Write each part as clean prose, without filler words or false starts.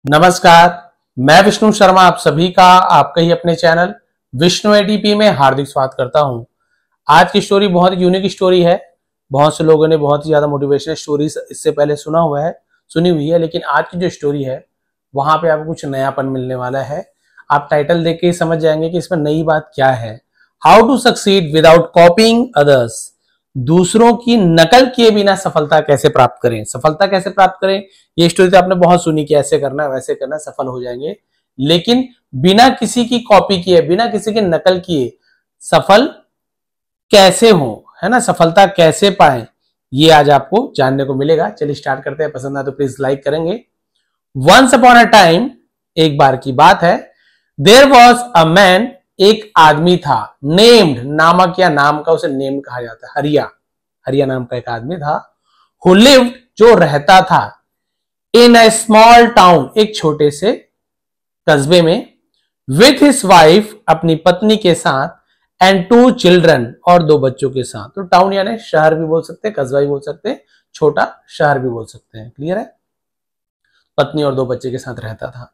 नमस्कार, मैं विष्णु शर्मा आप सभी का आपके ही अपने चैनल विष्णु एडीपी में हार्दिक स्वागत करता हूं। आज की स्टोरी बहुत यूनिक स्टोरी है। बहुत से लोगों ने बहुत ही ज्यादा मोटिवेशनल स्टोरीज इससे पहले सुनी हुई है, लेकिन आज की जो स्टोरी है वहां पे आपको कुछ नयापन मिलने वाला है। आप टाइटल देख के ही समझ जाएंगे कि इसमें नई बात क्या है। How to succeed without copying others. दूसरों की नकल किए बिना सफलता कैसे प्राप्त करें। सफलता कैसे प्राप्त करें, ये स्टोरी तो आपने बहुत सुनी कि ऐसे करना है वैसे करना है सफल हो जाएंगे, लेकिन बिना किसी की कॉपी किए, बिना किसी की नकल किए सफल कैसे हो, है ना, सफलता कैसे पाए, ये आज आपको जानने को मिलेगा। चलिए स्टार्ट करते हैं। पसंद आए तो प्लीज लाइक करेंगे। वंस अपॉन अ टाइम, एक बार की बात है, देयर वॉज अ मैन, एक आदमी था, नेम्ड, नामक या नाम का उसे नेम्ड कहा जाता है, हरिया नाम का एक आदमी था, हु लिव्ड, जो रहता था, इन अ स्मॉल टाउन, एक छोटे से कस्बे में, विथ हिज वाइफ, अपनी पत्नी के साथ, एंड 2 चिल्ड्रन, और 2 बच्चों के साथ। तो टाउन यानी शहर भी बोल सकते हैं, कस्बा भी बोल सकते हैं, छोटा शहर भी बोल सकते हैं। क्लियर है। पत्नी और 2 बच्चे के साथ रहता था।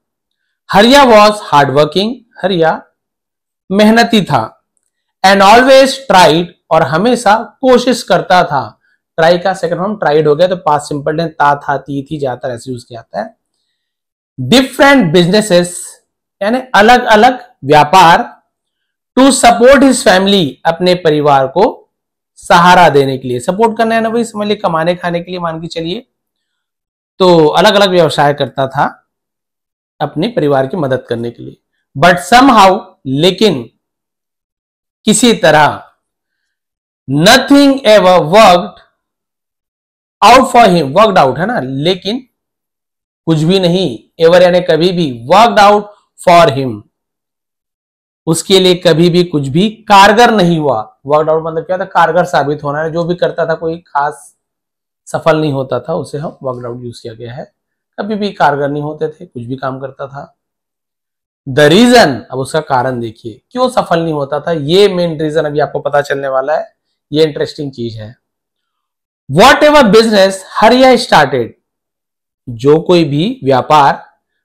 हरिया वॉज हार्ड वर्किंग, हरिया मेहनती था, एंड ऑलवेज ट्राइड, और हमेशा कोशिश करता था। ट्राई का सेकंड फॉर्म ट्राइड हो गया, तो पास्ट सिंपल टेंस ता था ती थी ज्यादातर ऐसे यूज किया जाता है। डिफरेंट बिजनेसेस यानी अलग अलग व्यापार, टू सपोर्ट हिज फैमिली, अपने परिवार को सहारा देने के लिए। सपोर्ट करना है ना भाई, समझ लिया, कमाने खाने के लिए मान के चलिए। तो अलग अलग व्यवसाय करता था अपने परिवार की मदद करने के लिए। बट समहाउ, लेकिन किसी तरह, nothing ever worked out for him, worked out है ना, लेकिन कुछ भी नहीं, एवर यानी कभी भी, वर्कड आउट फॉर हिम, उसके लिए कभी भी कुछ भी कारगर नहीं हुआ। वर्कड आउट मतलब क्या था, कारगर साबित होना है। जो भी करता था कोई खास सफल नहीं होता था, उसे हम वर्कड आउट यूज किया गया है। कभी भी कारगर नहीं होते थे, कुछ भी काम करता था। द रीजन, अब उसका कारण देखिए, क्यों सफल नहीं होता था, ये मेन रीजन अभी आपको पता चलने वाला है। ये इंटरेस्टिंग चीज है। वॉट एवर बिजनेस हरिया स्टार्टेड, जो कोई भी व्यापार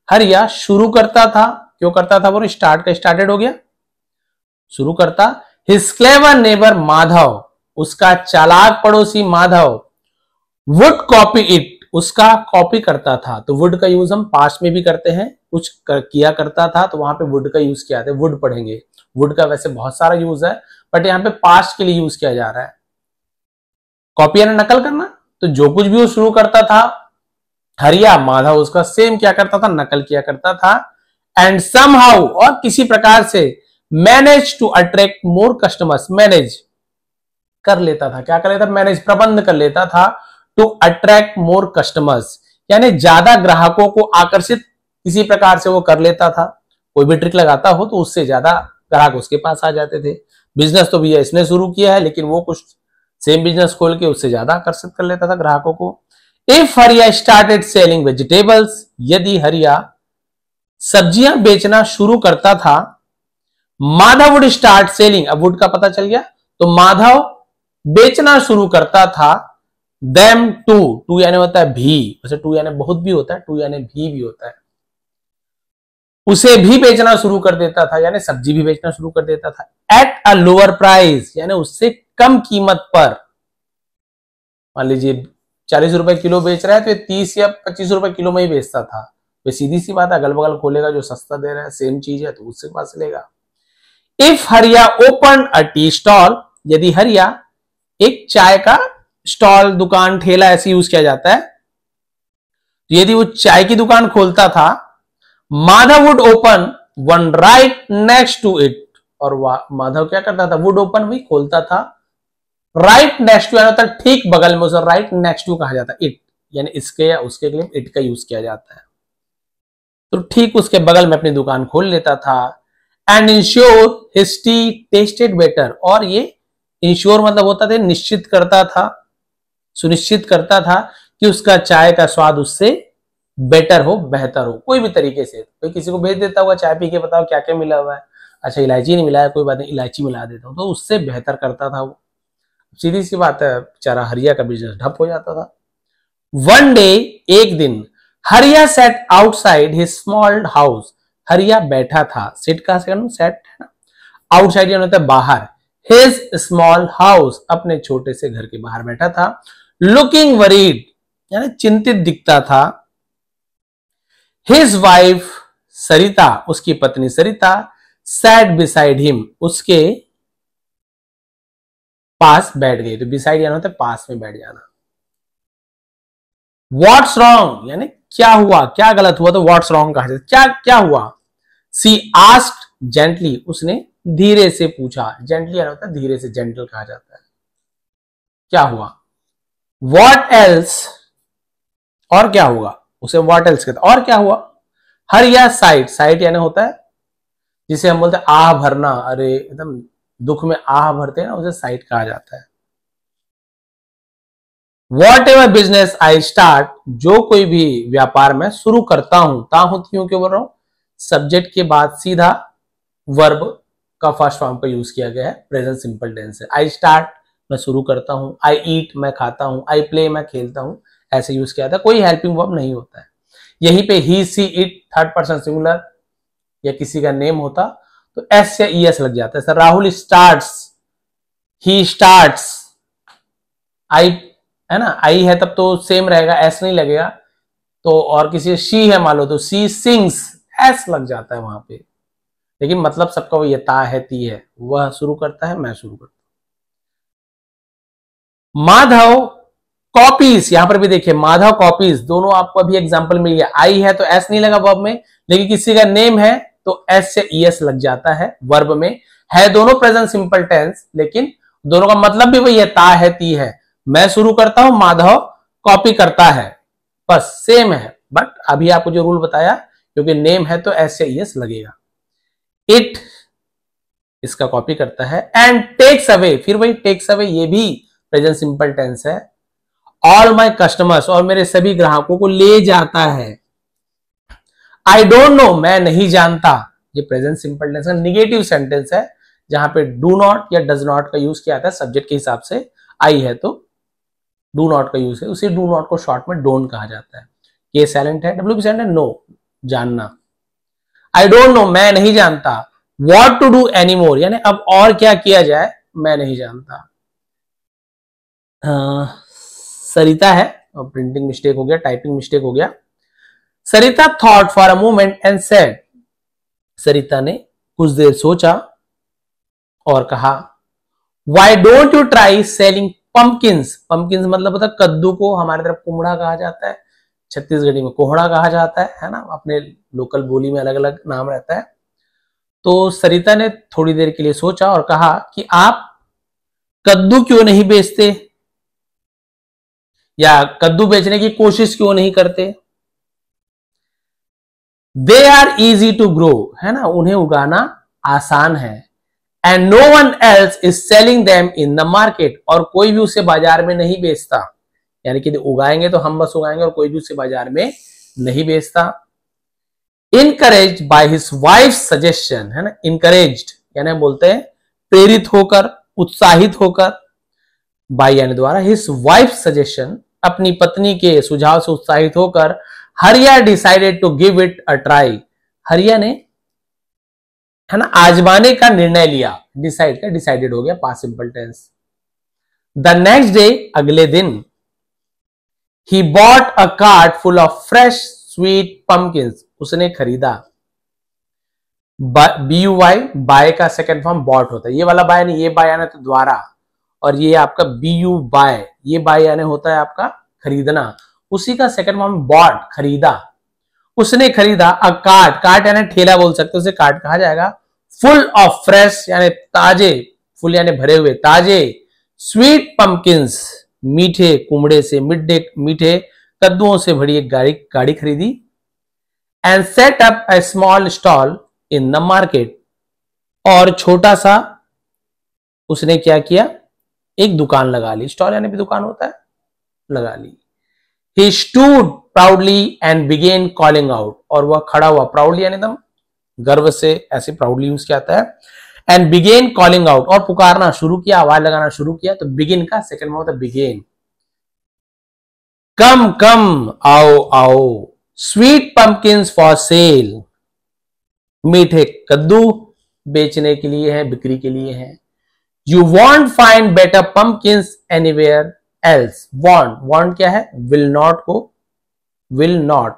हरिया शुरू करता था, क्यों करता था, वो स्टार्ट का स्टार्टेड हो गया, शुरू करता। हिज क्लेवर नेबर माधव, उसका चालाक पड़ोसी माधव, वुड कॉपी इट, उसका कॉपी करता था। तो वुड का यूज हम पास्ट में भी करते हैं, कुछ किया करता था तो वहां पे वुड का यूज किया जाता है। वुड पढ़ेंगे, वुड का वैसे बहुत सारा यूज है, बट यहाँ पे पास्ट के लिए यूज किया जा रहा है। कॉपी यानी नकल करना, तो जो कुछ भी वो शुरू करता था हरिया, माधव उसका सेम क्या करता था, नकल किया करता था। एंड समहाउ, और किसी प्रकार से, manage to attract more customers, manage कर लेता था, क्या कर लेता था, मैनेज प्रबंध कर लेता था, टू अट्रैक्ट मोर कस्टमर्स, यानी ज्यादा ग्राहकों को आकर्षित किसी प्रकार से वो कर लेता था। कोई भी ट्रिक लगाता हो तो उससे ज्यादा ग्राहक उसके पास आ जाते थे। बिजनेस तो भैया इसने शुरू किया है, लेकिन वो कुछ सेम बिजनेस खोल के उससे ज्यादा आकर्षित कर लेता था ग्राहकों को। इफ हरिया स्टार्टेड सेलिंग वेजिटेबल्स, यदि हरिया सब्जियां बेचना शुरू करता था, माधव वुड स्टार्ट सेलिंग, अब वुड का पता चल गया, तो माधव बेचना शुरू करता था, देम टू यानी होता है भी, वैसे टू यानी बहुत भी होता है, टू यानी भी होता है, उसे भी बेचना शुरू कर देता था, यानी सब्जी भी बेचना शुरू कर देता था। एट अ लोअर प्राइस, यानी उससे कम कीमत पर। मान लीजिए 40 रुपए किलो बेच रहा है तो ये 30 या 25 रुपए किलो में ही बेचता था। तो सीधी सी बात है, अगल बगल खोलेगा जो सस्ता दे रहा है, सेम चीज है, तो उससे पास लेगा। इफ हरिया ओपन अ टी स्टॉल, यदि हरिया एक चाय का स्टॉल, दुकान, ठेला ऐसे यूज किया जाता है, तो यदि वो चाय की दुकान खोलता था, Madhav would open one right next to it, और माधव क्या करता था, वुड ओपन भी खोलता था, राइट नेक्स्ट टू यानी ठीक बगल में, उसे राइट नेक्स्ट टू कहा जाता है। इट यानी इसके या उसके लिए इट का यूज किया जाता है, तो ठीक उसके बगल में अपनी दुकान खोल लेता था। And ensure his T tested better, और ये इंश्योर मतलब होता था निश्चित करता था, सुनिश्चित करता था कि उसका चाय का स्वाद उससे बेटर हो, बेहतर हो, कोई भी तरीके से। कोई किसी को भेज देता हुआ चाय पी के बताओ क्या क्या मिला हुआ है, अच्छा इलायची नहीं मिला है, कोई बात नहीं इलायची मिला देता हूं, तो उससे बेहतर करता था वो। सीधी सी बात है, बेचारा हरिया का बिजनेस ठप हो जाता था। वन डे, एक दिन, हरिया set outside his small house, हरिया बैठा था, सिट का सेट है ना, आउटसाइड यानी होता है बाहर, हिज स्मॉल हाउस अपने छोटे से घर के बाहर बैठा था, लुकिंग वरीड यानी चिंतित दिखता था, हिज वाइफ सरिता उसकी पत्नी सरिता सैट बिसाइड हिम उसके पास बैठ गई, तो बिसाइड यानी होता है पास में बैठ जाना। व्हाट्स रॉन्ग यानी क्या हुआ, क्या गलत हुआ, तो व्हाट्स रॉन्ग कहा जाता है, क्या क्या हुआ। सी आस्क्ड जेंटली उसने धीरे से पूछा, जेंटली यानी होता है धीरे से, जेंटल कहा जाता है, क्या हुआ। व्हाट एल्स और क्या हुआ, उसे व्हाट एल्स कहता है, और क्या हुआ। हरिया साइट, साइट यानी होता है जिसे हम बोलते हैं आह भरना, अरे एकदम दुख में आह भरते हैं ना, उसे साइट कहा जाता है। What ever business I start जो कोई भी व्यापार मैं शुरू करता हूं, क्यों बोल रहा हूं, सब्जेक्ट के बाद सीधा वर्ब का फर्स्ट फॉर्म का यूज किया गया है, प्रेजेंट सिंपल टेंस है। आई स्टार्ट मैं शुरू करता हूं, आई ईट मैं खाता हूं, आई प्ले मैं खेलता हूं, ऐसे यूज किया था, कोई हेल्पिंग वर्ब नहीं होता है। यहीं पे he she it third person singular या किसी का नेम होता तो एस या ई एस लग जाता है, sir Rahul starts, he starts, I है ना, आई है तब तो सेम रहेगा, एस नहीं लगेगा, तो और किसी शी है मान लो तो सी सिंग्स, एस लग जाता है वहां पे, लेकिन मतलब सबका वो ये ता है ती है, वह शुरू करता है मैं शुरू करता हूं। माधव कॉपीज, यहां पर भी देखिए माधव कॉपीज, दोनों आपको अभी एग्जांपल मिल गया, आई है तो एस नहीं लगा वर्ब में, लेकिन किसी का नेम है तो एस से ई एस लग जाता है वर्ब में, है दोनों प्रेजेंट सिंपल टेंस, लेकिन दोनों का मतलब भी वही है, ता है ती है, मैं शुरू करता हूं, माधव कॉपी करता है, बस सेम है, बट अभी आपको जो रूल बताया, क्योंकि नेम है तो एस से ई एस लगेगा। इट इसका कॉपी करता है, एंड टेक्स अवे, फिर वही टेक्स अवे, ये भी प्रेजेंट सिंपल टेंस है, ऑल माई कस्टमर्स और मेरे सभी ग्राहकों को ले जाता है। आई डोंट नो मैं नहीं जानता, ये प्रेजेंट सिंपल टेंस का निगेटिव सेंटेंस है, जहां पे डू नॉट या डज नॉट का यूज किया जाता है सब्जेक्ट के हिसाब से, आई है तो डू नॉट का यूज है, उसी डू नॉट को शॉर्ट में डोंट कहा जाता है। के साइलेंट है, डब्ल्यू साइलेंट है, नो जानना। आई डोंट नो मैं नहीं जानता, what to do any more यानी अब और क्या किया जाए, मैं नहीं जानता। सरिता है, और प्रिंटिंग मिस्टेक हो गया, टाइपिंग मिस्टेक हो गया। Sarita thought for a moment and said, Sarita ने कुछ देर सोचा और कहा, why don't you try selling pumpkins, pumpkins मतलब होता है कद्दू को हमारे तरफ कुमड़ा कहा जाता है, छत्तीसगढ़ी में कोहड़ा कहा जाता है ना, अपने लोकल बोली में अलग अलग नाम रहता है। तो सरिता ने थोड़ी देर के लिए सोचा और कहा कि आप कद्दू क्यों नहीं बेचते, या कद्दू बेचने की कोशिश क्यों नहीं करते। They are easy to grow है ना, उन्हें उगाना आसान है, and no one else is selling them in the market और कोई भी उसे बाजार में नहीं बेचता, यानी कि उगाएंगे तो हम बस उगाएंगे और कोई भी उसे बाजार में नहीं बेचता। Encouraged by his wife suggestion है ना, इनकरेज्ड यानी बोलते हैं प्रेरित होकर, उत्साहित होकर, बाय यानी द्वारा, हिज वाइफ सजेशन अपनी पत्नी के सुझाव से उत्साहित होकर, Hariya decided to give it a try, Hariya ने है ना आजमाने का निर्णय लिया, डिसाइड का डिसाइडेड हो गया past simple tense. The next day अगले दिन, he bought a cart full of fresh sweet pumpkins, उसने खरीदा, BUY बाय का सेकंड फॉर्म बॉट होता है, ये वाला बाय नहीं, ये बाय यानी तो द्वारा, और ये आपका BU बाय, ये बाय यानी होता है आपका खरीदना, उसी का सेकंड फॉर्म बॉट खरीदा, उसने खरीदा। अ कार्ट, कार्ट यानी ठेला बोल सकते हो, उसे कार्ट कहा जाएगा। फुल ऑफ फ्रेश यानी ताजे, फुल यानी भरे हुए ताजे, स्वीट पम्पकिंस मीठे कुमड़े से, मीठे कद्दुओं से भरी एक गाड़ी खरीदी। And set up a small stall in the market, और छोटा सा उसने क्या किया, एक दुकान लगा ली, स्टॉल यानी भी दुकान होता है, लगा ली। He stood proudly and began calling out, और वह खड़ा हुआ, प्राउडली यानी एकदम गर्व से, ऐसे प्राउडली यूज किया जाता है, एंड बिगेन कॉलिंग आउट, और पुकारना शुरू किया, आवाज लगाना शुरू किया, तो बिगिन का सेकंड में होता है बिगेन। कम कम आओ आओ, स्वीट पंपकिंस फॉर सेल, मीठे कद्दू बेचने के लिए है, बिक्री के लिए है। You want find better पंपकिंस anywhere else, want क्या है, विल नॉट को विल नॉट,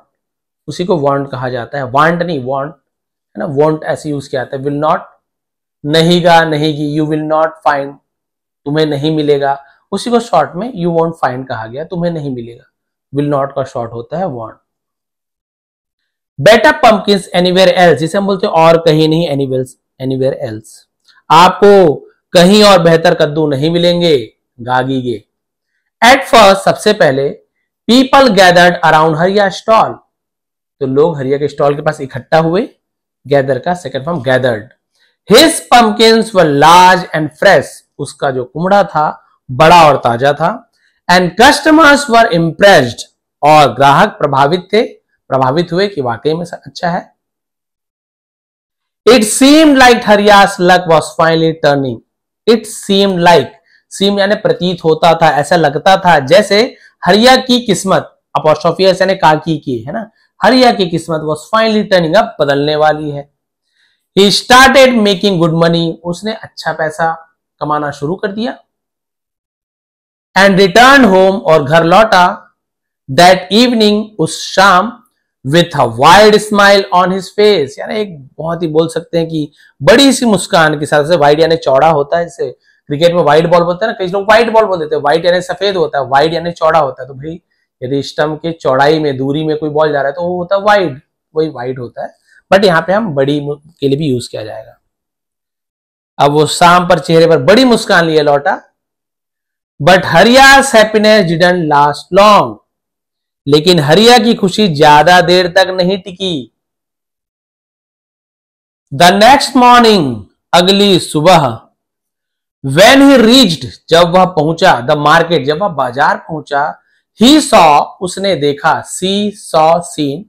उसी को वॉन्ट कहा जाता है, वांट नहीं वॉन्ट है ना, वॉन्ट ऐसे यूज किया जाता है। विल नॉट नहींगा नहींगी, यू विल नॉट फाइंड तुम्हें नहीं मिलेगा, उसी को शॉर्ट में यू वॉन्ट फाइंड कहा गया, तुम्हें नहीं मिलेगा। विल नॉट का शॉर्ट होता है वॉन्ट। बेटर पंपकिंस एनीवेयर एल्स, जिसे हम बोलते हैं और कहीं नहीं, एनीवेयर एल्स, आपको कहीं और बेहतर कद्दू नहीं मिलेंगे, गागीगे। एट फर्स्ट, सबसे पहले, पीपल गैदर्ड अराउंड हरिया स्टॉल, तो लोग हरिया के स्टॉल के पास इकट्ठा हुए, गैदर का second form gathered. His पंपकिंस were large and fresh, उसका जो कुमड़ा था बड़ा और ताजा था। एंड कस्टमर्स वर इम्प्रेस्ड, और ग्राहक प्रभावित हुए कि वाकई में अच्छा है। It seemed like Hariya's luck was finally turning, it seemed like, seem यानी प्रतीत होता था, ऐसा लगता था जैसे हरिया की किस्मत, अपॉस्ट्रोफी यानी काकी की है ना, हरिया की किस्मत वॉज फाइनली टर्निंग, अब बदलने वाली है। He started making good money, उसने अच्छा पैसा कमाना शुरू कर दिया। एंड रिटर्न होम, और घर लौटा, दैट इवनिंग, उस शाम, with a wide smile on his face, यानी एक बहुत ही बोल सकते हैं कि बड़ी सी मुस्कान के साथ, से वाइड यानी चौड़ा होता है, जैसे क्रिकेट में वाइड बॉल बोलते हैं ना, कई लोग वाइट बॉल बोल देते हैं, व्हाइट यानी सफेद होता है, वाइड यानी चौड़ा होता है। तो भाई यदि स्टंप के चौड़ाई में, दूरी में कोई बॉल जा रहा है तो वो होता है वाइड, वही वाइड होता है, बट यहाँ पे हम बड़ी के लिए भी यूज किया जाएगा। अब वो शाम पर चेहरे पर बड़ी मुस्कान लिए लौटा। But Hariya's happiness didn't last long, लेकिन हरिया की खुशी ज्यादा देर तक नहीं टिकी। द नेक्स्ट मॉर्निंग, अगली सुबह, वेन ही रीच्ड, जब वह पहुंचा, द मार्केट, जब वह बाजार पहुंचा, ही सॉ, उसने देखा, सी सॉ सीन,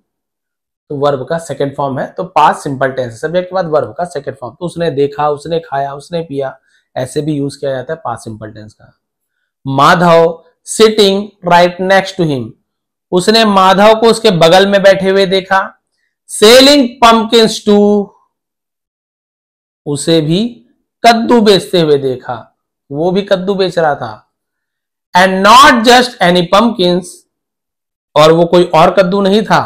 तो वर्ब का सेकंड फॉर्म है, तो पास्ट सिंपल टेंस, सब्जेक्ट के बाद वर्ब का सेकंड फॉर्म, तो उसने देखा, उसने खाया, उसने पिया, ऐसे भी यूज किया जाता है पास्ट सिंपल टेंस का। Madhav sitting right next to him, उसने माधव को उसके बगल में बैठे हुए देखा। सेलिंग पंपकिंस टू, उसे भी कद्दू बेचते हुए देखा, वो भी कद्दू बेच रहा था। And not just any pumpkins, और वो कोई और कद्दू नहीं था।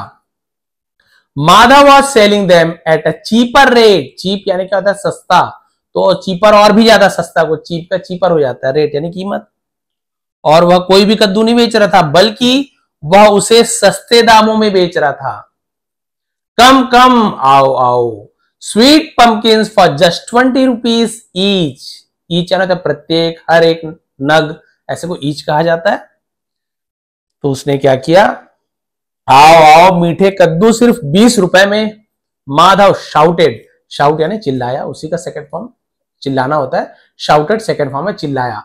Madhav was selling them at a cheaper rate, cheap यानी क्या होता है, सस्ता, तो चीपर और भी ज्यादा सस्ता, को चीप का चीपर हो जाता है, रेट यानी कीमत। और वह कोई भी कद्दू नहीं बेच रहा था, बल्कि वह उसे सस्ते दामों में बेच रहा था। कम कम, आओ आओ, sweet पंपकिंस for just 20 rupees each, each यानी प्रत्येक, हर एक, नग, ऐसे को ईच कहा जाता है। तो उसने क्या किया, आओ आओ मीठे कद्दू सिर्फ 20 रुपए में। माधव शाउटेड, शाउट यानी चिल्लाया, उसी का सेकंड फॉर्म चिल्लाना होता है, शाउटेड सेकंड फॉर्म है चिल्लाया,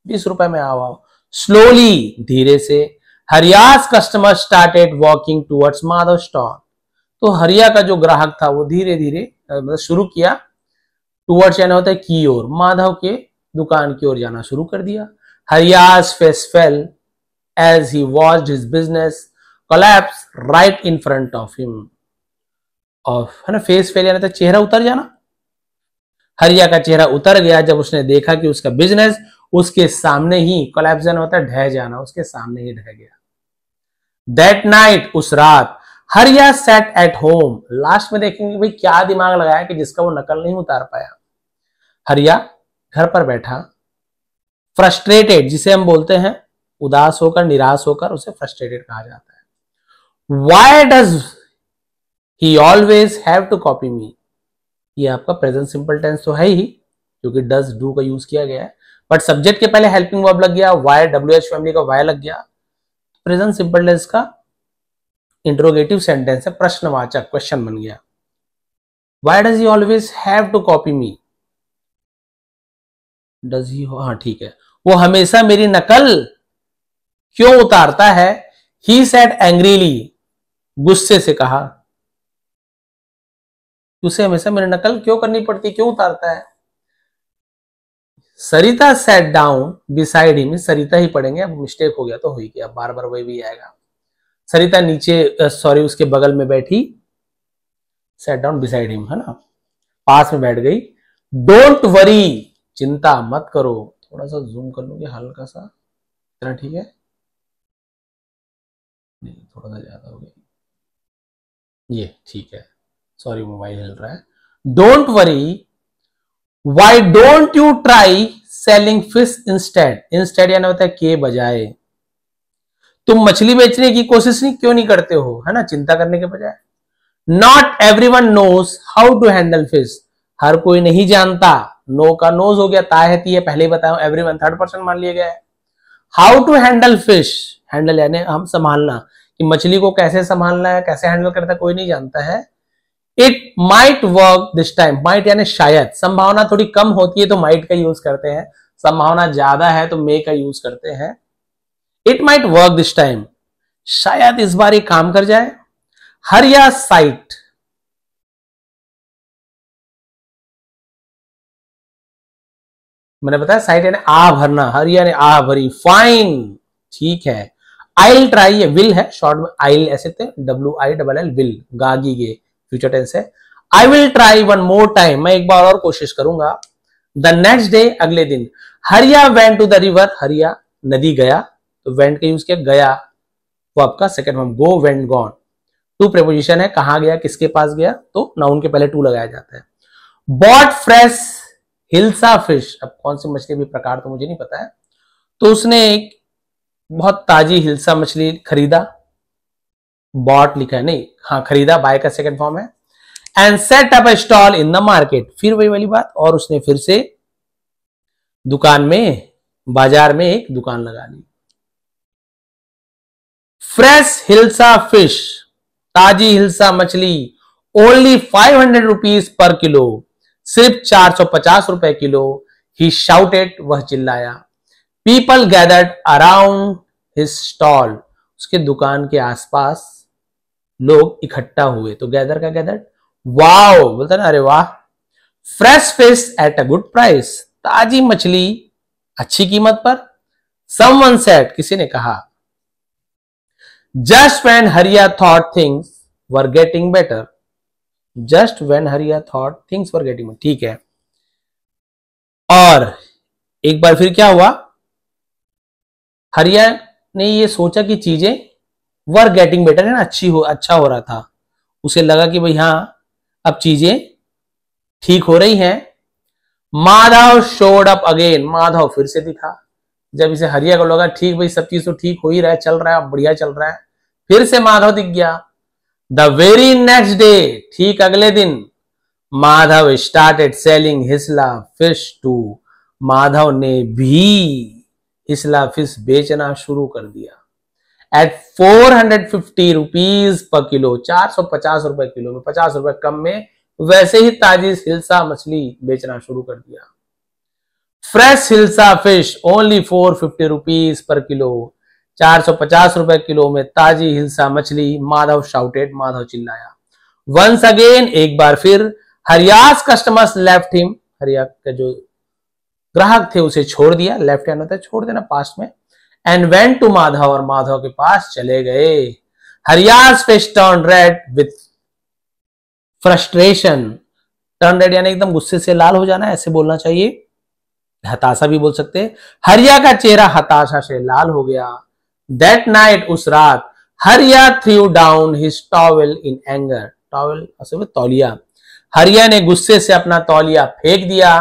20 रुपए में आओ आओ। स्लोली, धीरे से, Hariya's customer started walking towards Madhav stall, तो हरिया का जो ग्राहक था वो धीरे धीरे शुरू किया, टूवर्ड्स यानी होता है की ओर, माधव के दुकान की ओर जाना शुरू कर दिया। Hariya's face fell as he watched his business collapse right in front of him, और है ना, फेस फेल यानी चेहरा उतर जाना, हरिया का चेहरा उतर गया जब उसने देखा कि उसका बिजनेस उसके सामने ही, कोलैप्स होता है ढह जाना, उसके सामने ही ढह गया। दैट नाइट, उस रात, हरिया सेट एट होम, लास्ट में देखेंगे भाई क्या दिमाग लगाया कि जिसका वो नकल नहीं उतार पाया। हरिया घर पर बैठा, फ्रस्ट्रेटेड, जिसे हम बोलते हैं उदास होकर, निराश होकर, उसे फ्रस्ट्रेटेड कहा जाता है। Why does he always have to copy me, ये आपका प्रेजेंट सिंपल टेंस तो है ही, क्योंकि डज डू का यूज किया गया है, बट सब्जेक्ट के पहले हेल्पिंग वर्ब लग गया, वाई, WH फैमिली का वाई लग गया, प्रेजेंट सिंपल टेंस का इंट्रोगेटिव सेंटेंस है, प्रश्नवाचक, क्वेश्चन बन गया। Why does he always have to copy me, does he, हाँ ठीक है, वो हमेशा मेरी नकल क्यों उतारता है। ही सेड एंग्रीली, गुस्से से कहा, उसे हमेशा मेरी नकल क्यों करनी पड़ती, क्यों उतारता है। सरिता सैट डाउन बिसाइड हिम, सरिता ही पढ़ेंगे, अब मिस्टेक हो गया तो हुई, कि अब बार बार वही भी आएगा। सरिता नीचे सॉरी उसके बगल में बैठी, सेट डाउन बिसाइड हिम, है ना, पास में बैठ गई। डोंट वरी, चिंता मत करो। थोड़ा सा जूम कर लूंगी हल्का सा, इतना ठीक है, नहीं थोड़ा सा ज्यादा हो गया, ये ठीक है, सॉरी मोबाइल हिल रहा है। Don't worry, Y don't you try selling fish instead, instead यानी होता है के बजाय, तुम मछली बेचने की कोशिश क्यों नहीं करते हो, है ना, चिंता करने के बजाय। Not everyone knows how to handle fish, हर कोई नहीं जानता, नो का नोज हो गया, ता है ती है, पहले ही बताया, एवरीवन थर्ड पर्सन मान लिया गया है। How to handle fish, handle यानी हम संभालना, कि मछली को कैसे संभालना है, कैसे हैंडल करता है, कोई नहीं जानता है। It might work this time, might यानी शायद, संभावना थोड़ी कम होती है तो माइट का यूज करते हैं, संभावना ज्यादा है तो मे का यूज करते हैं। It might work this time, शायद इस बार ये काम कर जाए। हरिया साइट, मैंने बताया साइट यानी आ भरना, हरिया ने आ भरी, फाइन, ठीक है। आइल ट्राई, ये विल है, शॉर्ट में आइल ऐसे थे, WILL, विल, गागी गे, फ्यूचर टेंस है। I will try one more time, मैं एक बार और कोशिश करूंगा। द नेक्स्ट डे, अगले दिन। हरिया वेंट टू द रिवर, हरिया नदी गया, तो वेंट का यूज किया, गया वो आपका second form, go, went, gone. To preposition है, कहां गया, किसके पास गया, तो नाउन के पहले टू लगाया जाता है। बॉट फ्रेश हिल्सा फिश, अब कौन सी मछली भी प्रकार तो मुझे नहीं पता है, तो उसने एक बहुत ताजी हिल्सा मछली खरीदा, बॉट लिखा है, नहीं, हाँ खरीदा, बाय का सेकंड फॉर्म है। And set up a stall in the market, फिर वही वाली बात, और उसने फिर से दुकान में, बाजार में एक दुकान लगा ली। फ्रेश हिल्सा फिश, ताजी हिल्सा मछली, ओनली 500 रुपीज पर किलो, सिर्फ 450 रुपए किलो। ही शाउटेड, वह चिल्लाया। People gathered around his stall, उसके दुकान के आसपास लोग इकट्ठा हुए, तो गैदर का गैदर्ड, वाओ बोलता ना, अरे वाह। Fresh fish at a good price, ताजी मछली अच्छी कीमत पर। समवन सेड, किसी ने कहा। Just when Hariya thought things were getting better, just when Hariya thought things were getting better, ठीक है। और एक बार फिर क्या हुआ, हरिया ने ये सोचा कि चीजें वर गेटिंग बेटर है ना, अच्छा हो रहा था, उसे लगा कि भाई हाँ अब चीजें ठीक हो रही हैं। Madhav showed up again, Madhav फिर से दिखा, जब इसे हरिया को लगा ठीक भाई सब चीज तो ठीक हो ही रहा है, चल रहा है, बढ़िया चल रहा है, फिर से माधव दिख गया। द वेरी नेक्स्ट डे, ठीक अगले दिन, माधव स्टार्टेड सेलिंग हिस्ला फिश टू, माधव ने भी हिस्ला फिश बेचना शुरू कर दिया। एट 450 रुपीज पर किलो, 450 रुपए किलो में, 50 रुपए कम में, वैसे ही ताजी हिल्सा मछली बेचना शुरू कर दिया। Fresh hilsa fish only 450 rupees per kilo, 450 रुपए किलो में ताजी हिल्सा मछली। माधव शाउटेड, माधव चिल्लाया। वंस अगेन, एक बार फिर। हरियास कस्टमर्स लेफ्ट हिम, हरिया के जो ग्राहक थे उसे छोड़ दिया, लेफ्ट हैंड होता है छोड़ देना पास्ट में। एंड वेंट टू माधव, और माधव के पास चले गए। Hariya's face turn red with frustration, turn red यानी एकदम गुस्से से लाल हो जाना, ऐसे बोलना चाहिए, हताशा भी बोल सकते हैं। हरिया का चेहरा हताशा से लाल हो गया। दैट नाइट, उस रात, हरिया through down his towel in anger, towel असल में तौलिया, हरिया ने गुस्से से अपना तौलिया फेंक दिया।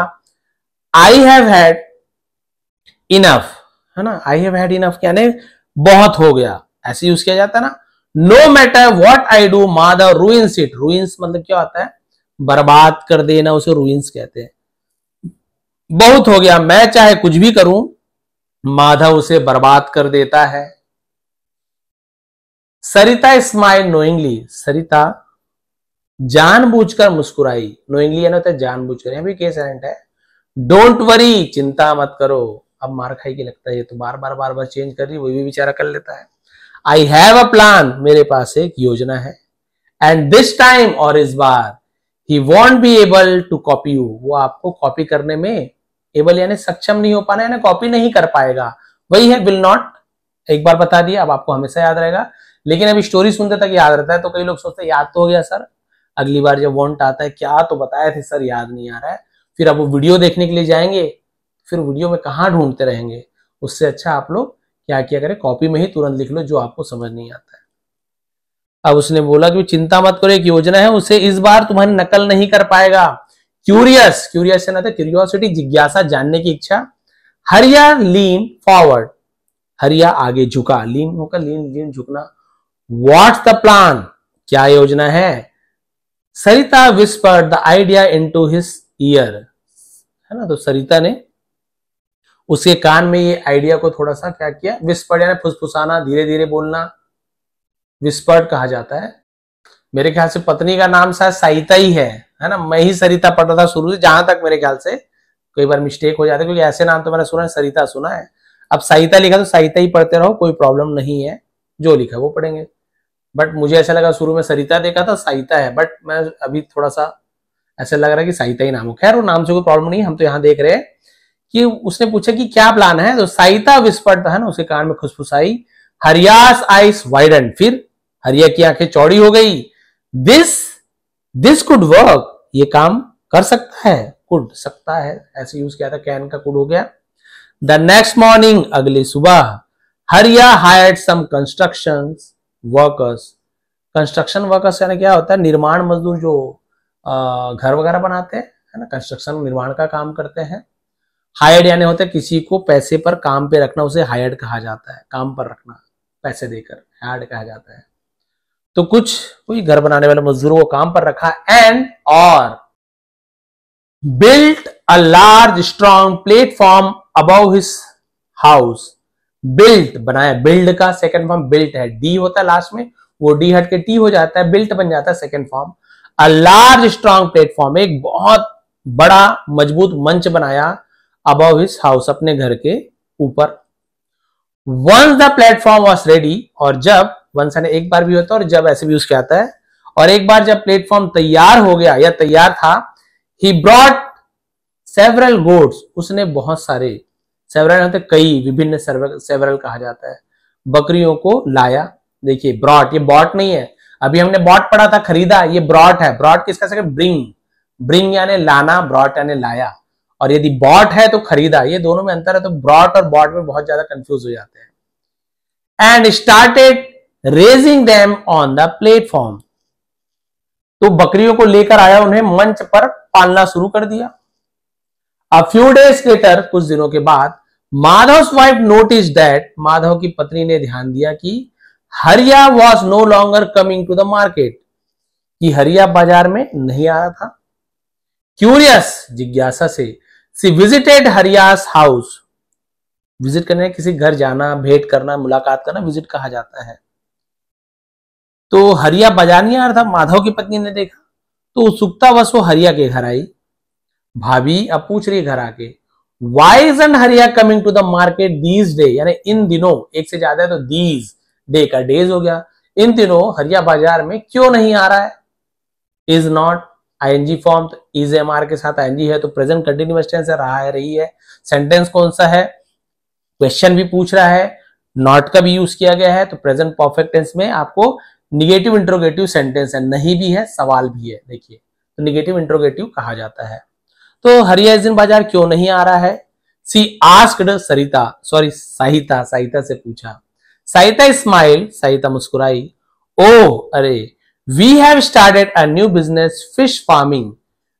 आई हैव हैड इनफ, है ना, आई हैव हैड इनफ यानी बहुत हो गया, ऐसे यूज किया जाता है ना। No matter what I do, Madhav ruins it, ruins मतलब क्या होता है, बर्बाद कर देना, उसे रूइंस कहते हैं। बहुत हो गया, मैं चाहे कुछ भी करूं, माधव उसे बर्बाद कर देता है। सरिता स्माइल नोइंगली, सरिता जानबूझकर मुस्कुराई, नोइंगली यानी होता है जानबूझकर, यहां भी केस एंड है। डोंट वरी, चिंता मत करो, अब मार खाएगी लगता है, ये तो बार बार चेंज कर रही, वो भी बेचारा कर लेता है। आई हैव अ प्लान, मेरे पास एक योजना है। एंड दिस टाइम, और इस बार, he won't be able to copy you, वो आपको कॉपी करने में एबल यानी सक्षम नहीं हो पाना, यानी कॉपी नहीं कर पाएगा, वही है विल नॉट, एक बार बता दिया, अब आपको हमेशा याद रहेगा। लेकिन अभी स्टोरी सुनते तक याद रहता है। तो कई लोग सोचते हैं याद तो हो गया सर, अगली बार जब वांट आता है क्या तो बताए थे सर, याद नहीं आ रहा है। फिर अब वो वीडियो देखने के लिए जाएंगे, फिर वीडियो में कहाँ ढूंढते रहेंगे। उससे अच्छा आप लोग क्या किया करें, कॉपी में ही तुरंत लिख लो जो आपको समझ नहीं आता है। अब उसने बोला कि चिंता मत करो, एक योजना है, उसे इस बार तुम्हारी नकल नहीं कर पाएगा। क्यूरियस, क्यूरियस से ना था क्यूरियोसिटी, जिज्ञासा, जानने की इच्छा। हरिया लीन फॉरवर्ड, हरिया आगे झुका, लीन होकर लीन लीन झुकना। व्हाट्स द प्लान, क्या योजना है। Sarita whispered the idea into his ear, है ना। तो सरिता ने उसके कान में ये आइडिया को थोड़ा सा क्या किया, विस्पर्ड यानी फुसफुसाना, धीरे धीरे बोलना, विस्पर्ड कहा जाता है। मेरे ख्याल से पत्नी का नाम शायद सरिता ही है ना। मैं ही सरिता पढ़ रहा था शुरू से, जहां तक मेरे ख्याल से, कई बार मिस्टेक हो जाता है क्योंकि ऐसे नाम तो मैंने सुना है, सरिता सुना है। अब सरिता लिखा तो सरिता ही पढ़ते रहो, कोई प्रॉब्लम नहीं है, जो लिखा वो पढ़ेंगे। बट मुझे ऐसा लगा शुरू में सरिता देखा था, सरिता है, बट मैं अभी थोड़ा सा ऐसा लग रहा है कि सरिता ही नाम हो। खैर वो नाम से कोई प्रॉब्लम नहीं, हम तो यहाँ देख रहे हैं कि उसने पूछा कि क्या प्लान है, तो सरिता विस्पर्ड है ना, उसके कान में खुसफुसाई। हरियास आइस वाइडन, फिर हरिया की आंखें चौड़ी हो गई। दिस कुड वर्क, ये काम कर सकता है, कुड सकता है ऐसे यूज किया था, कैन का कुड हो गया। द नेक्स्ट मॉर्निंग, अगली सुबह, हरिया हायर्ड सम कंस्ट्रक्शन वर्कर्स। कंस्ट्रक्शन वर्कर्स यानी क्या होता है, निर्माण मजदूर जो घर वगैरह बनाते हैं, है ना, कंस्ट्रक्शन निर्माण का काम करते हैं। हायर्ड यानी होता है किसी को पैसे पर काम पे रखना, उसे हायर्ड कहा जाता है, काम पर रखना पैसे देकर हायर्ड कहा जाता है। तो कुछ कोई घर बनाने वाले मजदूरों को काम पर रखा। एंड और built a large strong platform above his house. Built बनाया, बिल्ड का सेकंड फॉर्म बिल्ट है, डी होता है लास्ट में, वो डी हट के टी हो जाता है, बिल्ट बन जाता है second form. A large strong platform, एक बहुत बड़ा मजबूत मंच बनाया, अबव हिज हाउस, अपने घर के ऊपर। Once the platform was ready, और जब, वंस यानी एक बार भी होता है और जब ऐसे भी यूज किया जाता है, और एक बार जब प्लेटफॉर्म तैयार हो गया या तैयार था, ही ब्रॉट सेवरल गोड्स, उसने बहुत सारे, सेवरल होते कई, विभिन्न, सेवरल कहा जाता है, बकरियों को लाया। देखिए ब्रॉट, ये बॉट नहीं है, अभी हमने बॉट पढ़ा था खरीदा, ये ब्रॉट है। ब्रॉट किसका सेकंड, ब्रिंग, ब्रिंग यानी लाना, ब्रॉट यानी लाया। और यदि बॉट है तो खरीदा, ये दोनों में अंतर है, तो ब्रॉट और बॉट में बहुत ज्यादा कंफ्यूज हो जाते हैं। And started raising them on the platform, तो बकरियों को लेकर आया, उन्हें मंच पर पालना शुरू कर दिया। अ फ्यू डेज लेटर, कुछ दिनों के बाद, Madhav wife notice that, Madhav की पत्नी ने ध्यान दिया कि Hariya was no longer coming to the market, कि हरिया बाजार में नहीं आ रहा था। क्यूरियस, जिज्ञासा से, सी विजिटेड हरियास हाउस, विजिट करने, किसी घर जाना, भेंट करना, मुलाकात करना, विजिट कहा जाता है। तो हरिया बाजार नहीं आ रहा था, माधव की पत्नी ने देखा, तो उत्सुकतावश वो हरिया के घर आई। भाभी अब पूछ रही है घर आके, why isn't Hariya coming to the market these days, यानी इन दिनों, एक से ज्यादा है तो दीज डे का डेज हो गया, इन दिनों हरिया बाजार में क्यों नहीं आ रहा है। इज नॉट आईएनजी फॉर्म, तो इज एमआर के साथ आईएनजी है, तो प्रेजेंट कंटिन्यूअस टेंस है, रहा है, रही है। सेंटेंस कौन सा है, क्वेश्चन भी पूछ रहा है, नॉट का भी यूज किया गया है, तो प्रेजेंट परफेक्ट टेंस में आपको निगेटिव इंट्रोगेटिव सेंटेंस है, नहीं भी है, सवाल भी है, देखिए, तो निगेटिव इंट्रोगेटिव कहा जाता है। तो हरिया इस दिन बाजार क्यों नहीं आ रहा है। सी आस्क्ड सरिता, सॉरी साहिता, साहिता से पूछा। साहिता स्माइल, साहिता मुस्कुराई। ओ अरे, we have started a new business fish farming,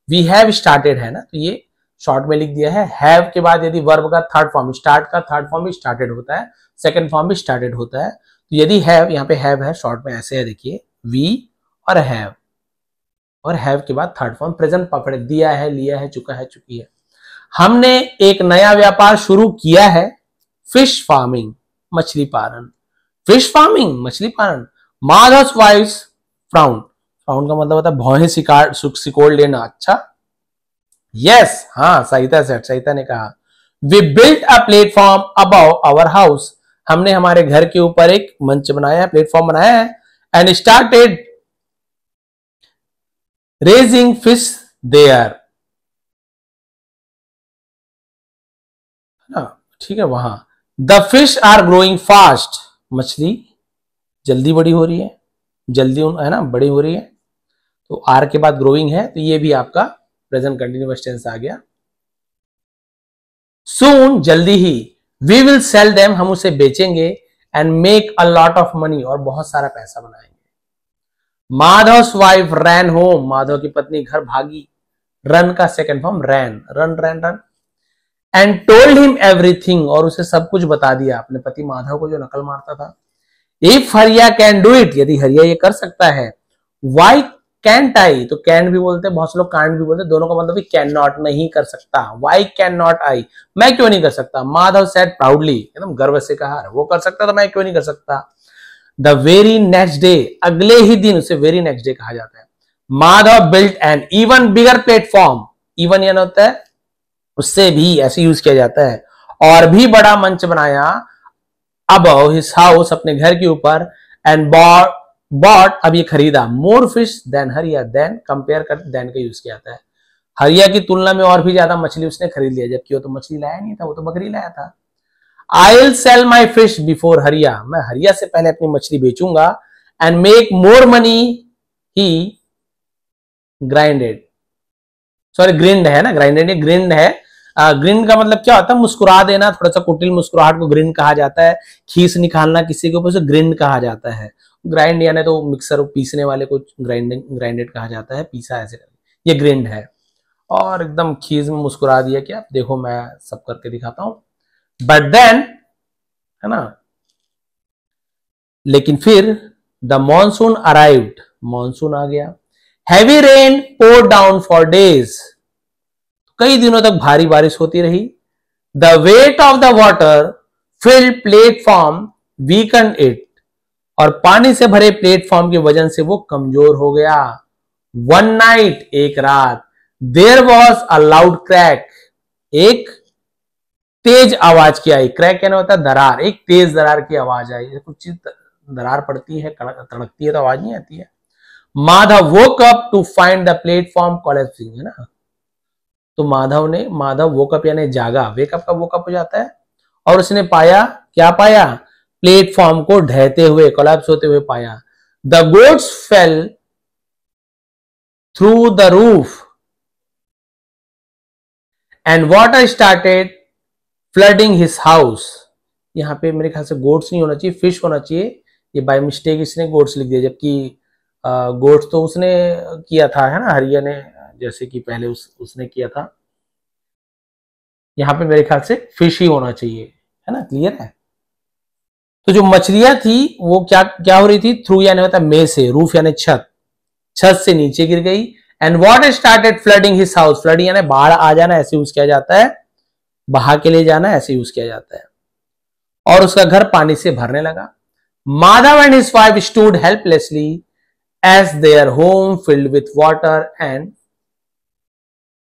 we have started है ना, तो ये शॉर्ट में लिख दिया है। हैव के बाद यदि वर्ब का थर्ड फॉर्म, स्टार्ट का थर्ड फॉर्म भी स्टार्टेड होता है, सेकंड फॉर्म भी स्टार्टेड होता है। तो यदि हैव, यहाँ पे हैव है, शॉर्ट में ऐसे है, देखिए वी और हैव, और हैव के बाद थर्ड फॉर्म प्रेजेंट परफेक्ट, दिया है, लिया है, चुका है, चुकी है। हमने एक नया व्यापार शुरू किया है, फिश फार्मिंग, मछली पालन। फिश फार्मिंग, मछली पालन। माधव वाइफ फ्राउन, फ्राउन का मतलब होता है भौहें सिकोड़ लेना। अच्छा, यस, हाँ, सहिता ने कहा। We built a platform above our house, हमने हमारे घर के ऊपर एक मंच बनाया है, प्लेटफॉर्म बनाया है। And started raising fish there, ठीक है, वहां। The fish are growing fast, मछली जल्दी बड़ी हो रही है, जल्दी है ना बड़ी हो रही है, तो आर के बाद ग्रोइंग है, तो ये भी आपका प्रेजेंट कंटिन्यूअस टेंस आ गया। सून जल्दी ही, वी विल सेल देम हम उसे बेचेंगे, and make a lot of money और बहुत सारा पैसा बनाएंगे। Madhav wife ran home, Madhav की पत्नी घर भागी, रन का second form ran, run ran run, and told him everything और उसे सब कुछ बता दिया, अपने पति माधव को जो नकल मारता था। इफ हरिया कैन डू इट, यदि हरिया ये कर सकता है, वाई कैंट आई, तो कैन भी बोलते हैं, बहुत से लोग कांट भी बोलते हैं, दोनों का मतलब भी कैन नॉट, नहीं कर सकता। वाई कैन नॉट आई, मैं क्यों नहीं कर सकता। माधव सेड प्राउडली, एकदम गर्व से कहा, वो कर सकता तो मैं क्यों नहीं कर सकता। द वेरी नेक्स्ट डे, अगले ही दिन, उसे वेरी नेक्स्ट डे कहा जाता है। Madhav built an even bigger platform, even यानी होता है उससे भी, ऐसे यूज किया जाता है, और भी बड़ा मंच बनाया, अबव हिज हाउस, अपने घर के ऊपर, एंड बॉट अब ये खरीदा, मोर फिश देन हरिया, देन कंपेयर कर देन का यूज किया जाता है, हरिया की तुलना में और भी ज्यादा मछली उसने खरीद लिया, जबकि वो तो मछली लाया नहीं था, वो तो बकरी लाया था। I will sell my fish before Hariya, मैं हरिया से पहले अपनी मछली बेचूंगा, and make more money he grinded, sorry grinned है ना, ग्राइंडेड नहीं ग्रिंड है। ग्रिंड का मतलब क्या होता है, मुस्कुरा देना, थोड़ा सा कुटिल मुस्कुराहट को ग्रिंड कहा जाता है, खीस निकालना किसी के ऊपर से ग्रिंड कहा जाता है। ग्राइंड यानी तो मिक्सर पीसने वाले को ग्राइंडेड कहा जाता है, पीसा ऐसे करके, ये ग्रिंड है। और एकदम खीस में मुस्कुरा दिया कि आप देखो मैं सब करके दिखाता हूं, बट देन, है ना, लेकिन फिर द मॉनसून अराइव्ड, मॉनसून आ गया, heavy rain poured down for days, कई दिनों तक भारी बारिश होती रही। The weight of the water filled platform weaken it, और पानी से भरे प्लेटफॉर्म के वजन से वो कमजोर हो गया। वन नाइट, एक रात, there was a loud crack, एक तेज आवाज की आई, क्रैक क्या होता है, दरार, एक तेज दरार की आवाज आई, कुछ चीज दरार पड़ती है, तड़कती है तो आवाज नहीं आती है। Madhav woke up to find the platform collapsing, है ना, तो माधव वोकअप यानी जागा, वेकअप का वोकअप हो जाता है, और उसने पाया, क्या पाया, प्लेटफॉर्म को ढहते हुए, कोलैप्स होते हुए पाया। The goats fail through the roof and water started flooding his house, यहां पे मेरे ख्याल से गोट्स नहीं होना चाहिए, फिश होना चाहिए, ये बाय मिस्टेक इसने गोट्स लिख दिया, जबकि गोट्स तो उसने किया था, है ना, हरिया ने, जैसे कि पहले उसने किया था। यहां पे मेरे ख्याल से फिश ही होना चाहिए, है ना, क्लियर है। तो जो मछलियां थी वो क्या हो रही थी, थ्रू यानी होता है में से, रूफ यानी छत, छत से नीचे गिर गई, and water started flooding his house, flooding यानी बाढ़ आ जाना, ऐसे यूज किया जाता है, बहा के ले जाना, ऐसे यूज किया जाता है, और उसका घर पानी से भरने लगा। Madhav and his wife stood helplessly as their home filled with water and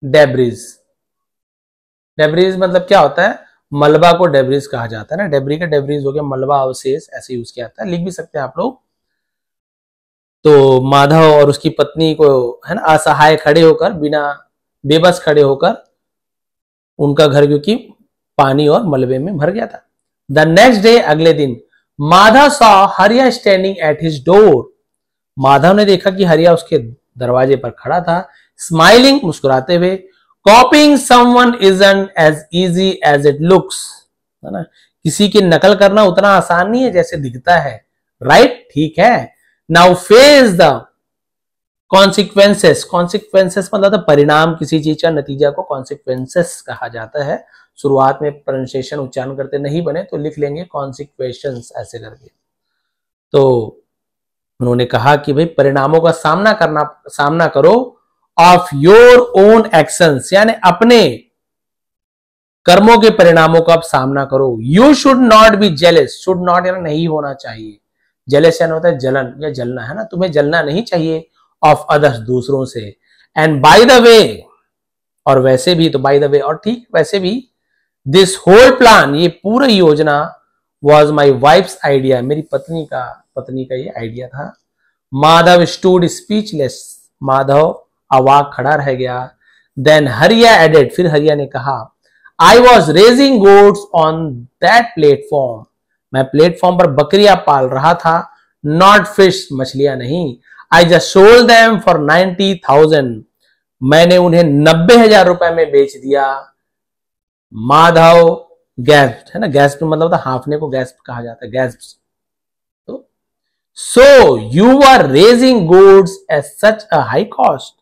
debris, debris मतलब क्या होता है, मलबा को डेब्रिज कहा जाता है ना, डेब्री का डेब्रिज हो गया मलबा अवशेष, ऐसे यूज किया जाता है, लिख भी सकते हैं आप लोग। तो माधव और उसकी पत्नी को, है ना, असहाय खड़े होकर, बिना बेबस खड़े होकर, उनका घर क्योंकि पानी और मलबे में भर गया था। द नेक्स्ट डे, अगले दिन, माधव सॉ हरिया standing at his door, Madhav ने देखा कि हरिया उसके दरवाजे पर खड़ा था, स्माइलिंग, मुस्कुराते हुए। Copying someone isn't as easy as it looks, है ना, किसी की नकल करना उतना आसान नहीं है जैसे दिखता है, राइट, ठीक है। Now face the consequences, consequences मतलब तो परिणाम, किसी चीज का नतीजा को कॉन्सिक्वेंसेस कहा जाता है। शुरुआत में प्रोनाउंसिएशन उच्चारण करते नहीं बने तो लिख लेंगे कॉन्सिक्वेंसेस ऐसे करके। तो उन्होंने कहा कि भाई परिणामों का सामना करो, ऑफ योर ओन एक्शंस, यानी अपने कर्मों के परिणामों का आप सामना करो। You should not be jealous, should not यानी नहीं होना चाहिए, जेलस यानी होता है जलन या जलना, है ना, तुम्हें जलना नहीं चाहिए, ऑफ अदर्स, दूसरों से। एंड बाय द वे, और वैसे भी, तो बाय द वे और ठीक वैसे भी, दिस होल प्लान, ये पूरी योजना, वॉज माई वाइफ्स आइडिया, मेरी पत्नी का ये आइडिया था। माधव स्टूड स्पीचलेस, माधव अवाक खड़ा रह गया। देन हरिया एडेड, फिर हरिया ने कहा, I was raising goats on that platform, मैं प्लेटफॉर्म पर बकरियां पाल रहा था। नॉट फिश, मछलियां नहीं। I just sold them for 90,000, मैंने उन्हें 90,000 रुपए में बेच दिया। माधव गैस्प, है ना, गैस्प मतलब था हाफने को गैस्प कहा जाता है, गैस्प। तो so you are raising goods at such a high cost,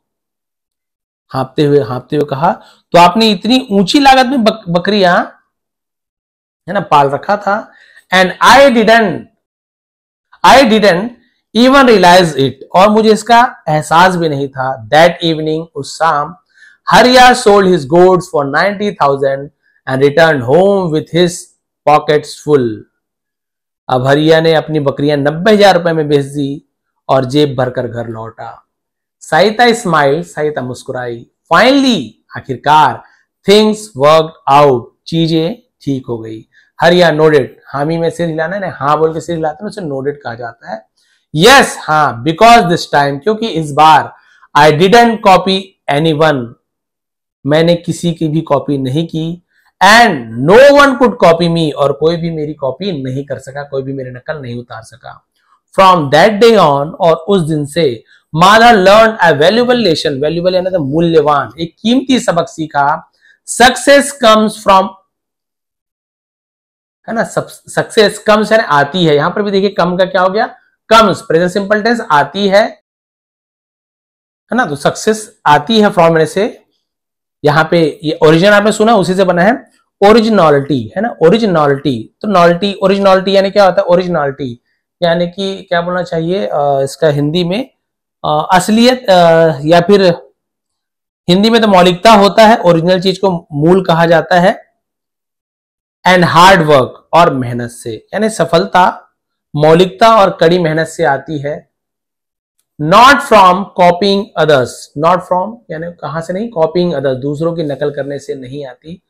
हाँपते हुए कहा, तो आपने इतनी ऊंची लागत में बकरियां, है ना, पाल रखा था। And I didn't even realise it, और मुझे इसका एहसास भी नहीं था। दैट इवनिंग, उस शाम, हरिया sold his goods for 90,000 and return home with his pockets full. अब हरिया ने अपनी बकरियां 90,000 रुपए में बेच दी और जेब भरकर घर लौटा। सहिता स्माइल, सहिता मुस्कुराई। फाइनली, आखिरकार, थिंग्स वर्कड आउट, चीजें ठीक हो गई। हरिया नोडेड, हामी में सिर हिलाना है ना, हाँ बोल के सिर हिलाते हैं, उसे नोडेड कहा जाता है। यस, हाँ, बिकॉज दिस टाइम, क्योंकि इस बार, आई डिडंट कॉपी एनीवन, मैंने किसी की भी कॉपी नहीं की। And no one could copy me, और कोई भी मेरी कॉपी नहीं कर सका, कोई भी मेरी नकल नहीं उतार सका। फ्रॉम दैट डे ऑन, और उस दिन से, Madhav learn a valuable lesson, valuable यानी तो मूल्यवान, एक कीमती सबक सीखा। सक्सेस कम्स फ्रॉम, है ना, सक्सेस कम्स है, आती है। यहां पर भी देखिए कम का क्या हो गया, कम्स, प्रेजेंट सिंपल टेंस, आती है ना, तो सक्सेस आती है फ्रॉम से। यहां पे ये ओरिजिन आपने सुना, उसी से बना है ओरिजिनलिटी, है ना, ओरिजिनलिटी। तो नॉलिटी, ओरिजिनलिटी यानी क्या होता है, ओरिजिनलिटी यानी कि क्या बोलना चाहिए इसका हिंदी में, असलियत, या फिर हिंदी में तो मौलिकता होता है, ओरिजिनल चीज को मूल कहा जाता है। एंड हार्ड वर्क, और मेहनत से, यानी सफलता मौलिकता और कड़ी मेहनत से आती है। Not from कॉपिंग others, not from यानी कहां से नहीं, कॉपिंग अदर्स, दूसरों की नकल करने से नहीं आती।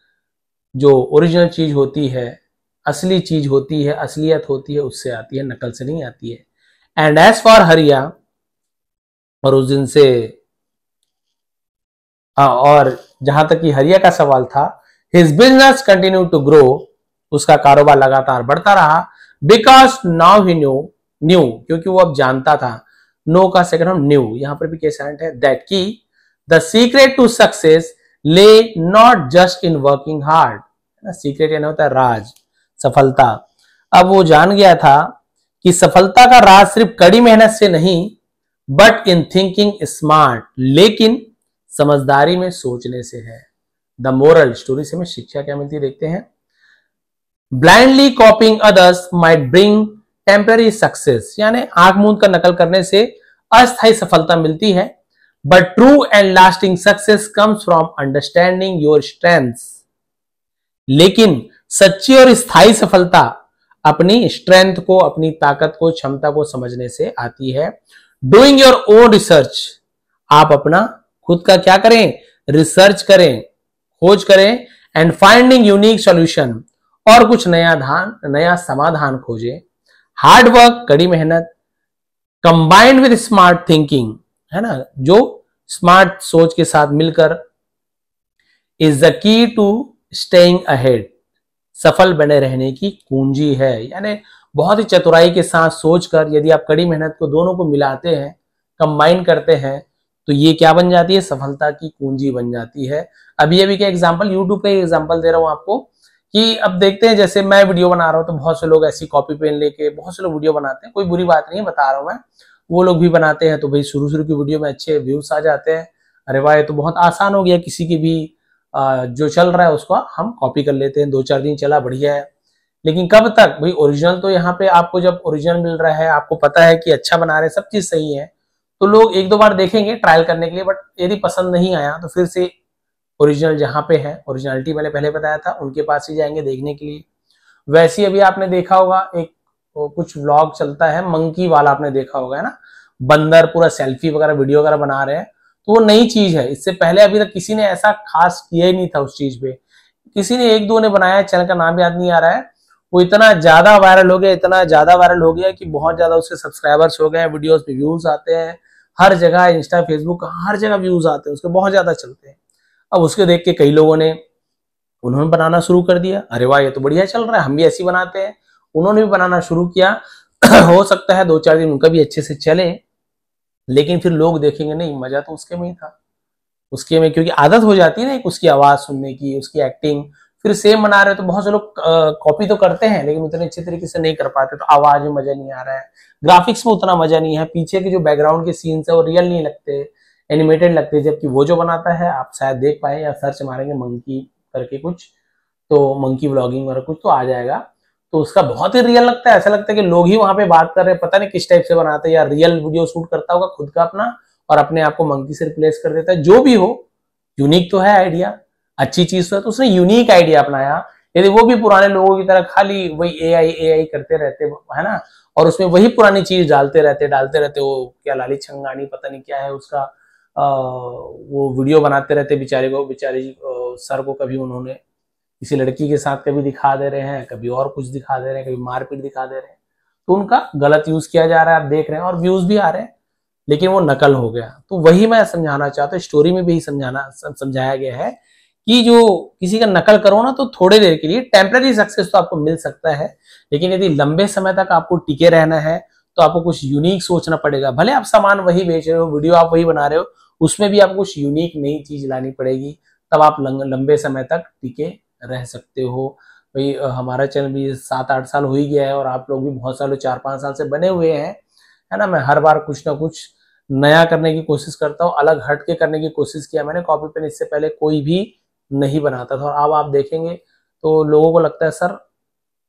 जो ओरिजिनल चीज होती है, असली चीज होती है, असलियत होती है, उससे आती है, नकल से नहीं आती है। एंड एज फॉर हरिया, और उस दिन से, और जहां तक कि हरिया का सवाल था, his business continue to grow, उसका कारोबार लगातार बढ़ता रहा। बिकॉज नाउ ही न्यू, क्योंकि वो अब जानता था। नो का सेकंड हम न्यू, यहां पर भी केसेंट है, दैट की द सीक्रेट टू सक्सेस ले not just in working hard, secret यानी होता है राज, सफलता। अब वो जान गया था कि सफलता का राज सिर्फ कड़ी मेहनत से नहीं, बट इन थिंकिंग स्मार्ट, लेकिन समझदारी में सोचने से है। द मोरल, स्टोरी से हमें शिक्षा क्या मिलती है देखते हैं। Blindly कॉपिंग others might bring temporary success, यानी आंख मूंद कर नकल करने से अस्थायी सफलता मिलती है। But true and lasting success comes from understanding your strengths, लेकिन सच्ची और स्थायी सफलता अपनी स्ट्रेंथ को, अपनी ताकत को, क्षमता को समझने से आती है। डूइंग योर ओन रिसर्च, आप अपना खुद का क्या करें, रिसर्च करें, खोज करें। एंड फाइंडिंग यूनिक सॉल्यूशन, और कुछ नया समाधान खोजें। हार्ड वर्क, कड़ी मेहनत, कंबाइंड विद स्मार्ट थिंकिंग, है ना, जो स्मार्ट सोच के साथ मिलकर, is the key to staying ahead, सफल बने रहने की कुंजी है। यानी बहुत ही चतुराई के साथ सोचकर यदि आप कड़ी मेहनत को दोनों को मिलाते हैं, कंबाइन करते हैं, तो ये क्या बन जाती है, सफलता की कुंजी बन जाती है। अभी क्या एग्जांपल, यूट्यूब पे एग्जांपल दे रहा हूं आपको, कि अब देखते हैं, जैसे मैं वीडियो बना रहा हूं तो बहुत से लोग ऐसी कॉपी पेन लेके बहुत से लोग वीडियो बनाते हैं, कोई बुरी बात नहीं है, बता रहा हूं मैं, वो लोग भी बनाते हैं। तो भाई शुरू की वीडियो में अच्छे व्यूज आ जाते हैं, अरे वाह ये तो बहुत आसान हो गया, किसी की भी जो चल रहा है उसको हम कॉपी कर लेते हैं, 2-4 दिन चला, बढ़िया है। लेकिन कब तक भाई, ओरिजिनल तो यहाँ पे आपको जब ओरिजिनल मिल रहा है, आपको पता है कि अच्छा बना रहे, सब चीज सही है, तो लोग 1-2 बार देखेंगे ट्रायल करने के लिए, बट यदि पसंद नहीं आया तो फिर से ओरिजिनल जहां पे है, ओरिजिनलिटी मैंने पहले बताया था, उनके पास ही जाएंगे देखने के लिए। वैसे अभी आपने देखा होगा एक कुछ व्लॉग चलता है मंकी वाला, आपने देखा होगा, है ना, बंदर पूरा सेल्फी वगैरह वीडियो वगैरह बना रहे हैं, तो वो नई चीज है, इससे पहले अभी तक किसी ने ऐसा खास किया ही नहीं था उस चीज पे। किसी ने 1-2 ने बनाया, चैनल का नाम याद नहीं आ रहा है, वो इतना ज्यादा वायरल हो गया, इतना ज्यादा वायरल हो गया कि बहुत ज्यादा उसके सब्सक्राइबर्स हो गए, वीडियोस पे व्यूज आते हैं, हर जगह इंस्टा फेसबुक हर जगह व्यूज आते हैं उसके, बहुत ज्यादा चलते हैं। अब उसके देख के कई लोगों ने, उन्होंने बनाना शुरू कर दिया, अरे वाह ये तो बढ़िया चल रहा है, हम भी ऐसी बनाते हैं, उन्होंने भी बनाना शुरू किया। हो सकता है 2-4 दिन उनका भी अच्छे से चले, लेकिन फिर लोग देखेंगे नहीं मजा तो उसके में ही था, उसके में, क्योंकि आदत हो जाती है ना एक उसकी आवाज सुनने की, उसकी एक्टिंग। फिर सेम बना रहे हो तो बहुत से लोग कॉपी तो करते हैं लेकिन उतने अच्छे तरीके से नहीं कर पाते, तो आवाज में मजा नहीं आ रहा है, ग्राफिक्स में उतना मजा नहीं है, पीछे के जो बैकग्राउंड के सीन्स है वो रियल नहीं लगते, एनिमेटेड लगते। जबकि वो जो बनाता है, आप शायद देख पाए या सर्च मारेंगे मंकी करके कुछ, तो मंकी व्लॉगिंग वगैरह कुछ तो आ जाएगा, तो उसका बहुत ही रियल लगता है। ऐसा लगता है कि लोग ही वहां पे बात कर रहे हैं, पता नहीं किस टाइप से बनाते हैं, या रियल वीडियो शूट करता होगा खुद का अपना और अपने आप को मंकी से रिप्लेस कर देता है। जो भी हो, यूनिक तो है आइडिया, अच्छी चीज तो है, तो उसने यूनिक आइडिया अपनाया। यदि वो भी पुराने लोगों की तरह खाली वही एआई करते रहते है ना, और उसमें वही पुरानी चीज डालते रहते, वो क्या लाली छंगानी पता नहीं क्या है उसका, वो वीडियो बनाते रहते बेचारे सर को कभी उन्होंने किसी लड़की के साथ कभी दिखा दे रहे हैं, कभी और कुछ दिखा दे रहे हैं, कभी मारपीट दिखा दे रहे हैं, तो उनका गलत यूज किया जा रहा है, आप देख रहे हैं, और व्यूज भी आ रहे हैं, लेकिन वो नकल हो गया। तो वही मैं समझाना चाहता हूँ, स्टोरी में भी समझाया गया है कि जो किसी का नकल करो ना, तो थोड़ी देर के लिए टेम्पररी सक्सेस तो आपको मिल सकता है, लेकिन यदि लंबे समय तक आपको टिके रहना है तो आपको कुछ यूनिक सोचना पड़ेगा। भले आप सामान वही बेच रहे हो, वीडियो आप वही बना रहे हो, उसमें भी आपको कुछ यूनिक नई चीज लानी पड़ेगी, तब आप लंबे समय तक टिके रह सकते हो। भाई हमारा चैनल भी 7-8 साल हो ही गया है, और आप लोग भी बहुत सालों 4-5 साल से बने हुए हैं, है ना। मैं हर बार कुछ ना कुछ नया करने की कोशिश करता हूँ, अलग हट के करने की कोशिश किया मैंने। कॉपी पेन इससे पहले कोई भी नहीं बनाता था, और अब आप देखेंगे तो लोगों को लगता है सर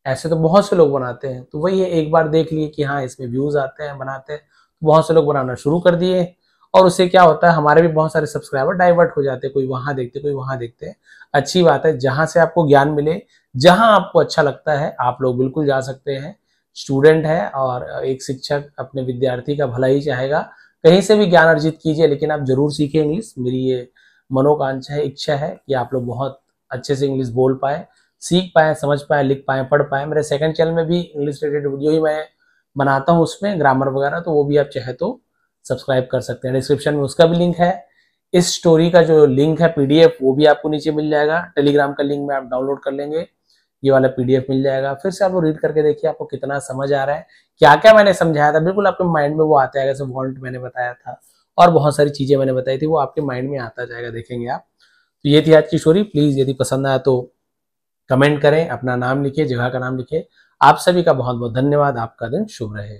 ऐसे तो बहुत से लोग बनाते हैं। तो वही है, एक बार देख लिए कि हाँ इसमें व्यूज आते हैं, बनाते हैं, तो बहुत से लोग बनाना शुरू कर दिए, और उससे क्या होता है, हमारे भी बहुत सारे सब्सक्राइबर डाइवर्ट हो जाते हैं, कोई वहां देखते कोई वहां देखते हैं। अच्छी बात है, जहां से आपको ज्ञान मिले, जहां आपको अच्छा लगता है, आप लोग बिल्कुल जा सकते हैं। स्टूडेंट है और एक शिक्षक अपने विद्यार्थी का भला ही चाहेगा, कहीं से भी ज्ञान अर्जित कीजिए, लेकिन आप जरूर सीखें इंग्लिश। मेरी ये मनोकांक्षा है, इच्छा है कि आप लोग बहुत अच्छे से इंग्लिश बोल पाए, सीख पाए, समझ पाए, लिख पाए, पढ़ पाए। मेरे सेकंड चैनल में भी इंग्लिश रिलेटेड वीडियो ही मैं बनाता हूँ, उसमें ग्रामर वगैरह, तो वो भी आप चाहे तो सब्सक्राइब कर सकते हैं। डिस्क्रिप्शन में उसका भी लिंक है, इस स्टोरी का जो लिंक है पीडीएफ वो भी आपको नीचे मिल जाएगा, टेलीग्राम का लिंक में आप डाउनलोड कर लेंगे, ये वाला पीडीएफ मिल जाएगा। फिर से आप वो रीड करके देखिए आपको कितना समझ आ रहा है, क्या क्या मैंने समझाया था, बिल्कुल आपके माइंड में वो आता है। जैसे वॉल्ट मैंने बताया था और बहुत सारी चीजें मैंने बताई थी, वो आपके माइंड में आता जाएगा, देखेंगे आप। तो ये थी आज की स्टोरी। प्लीज यदि पसंद आया तो कमेंट करें, अपना नाम लिखिए, जगह का नाम लिखिए। आप सभी का बहुत बहुत धन्यवाद। आपका दिन शुभ रहे।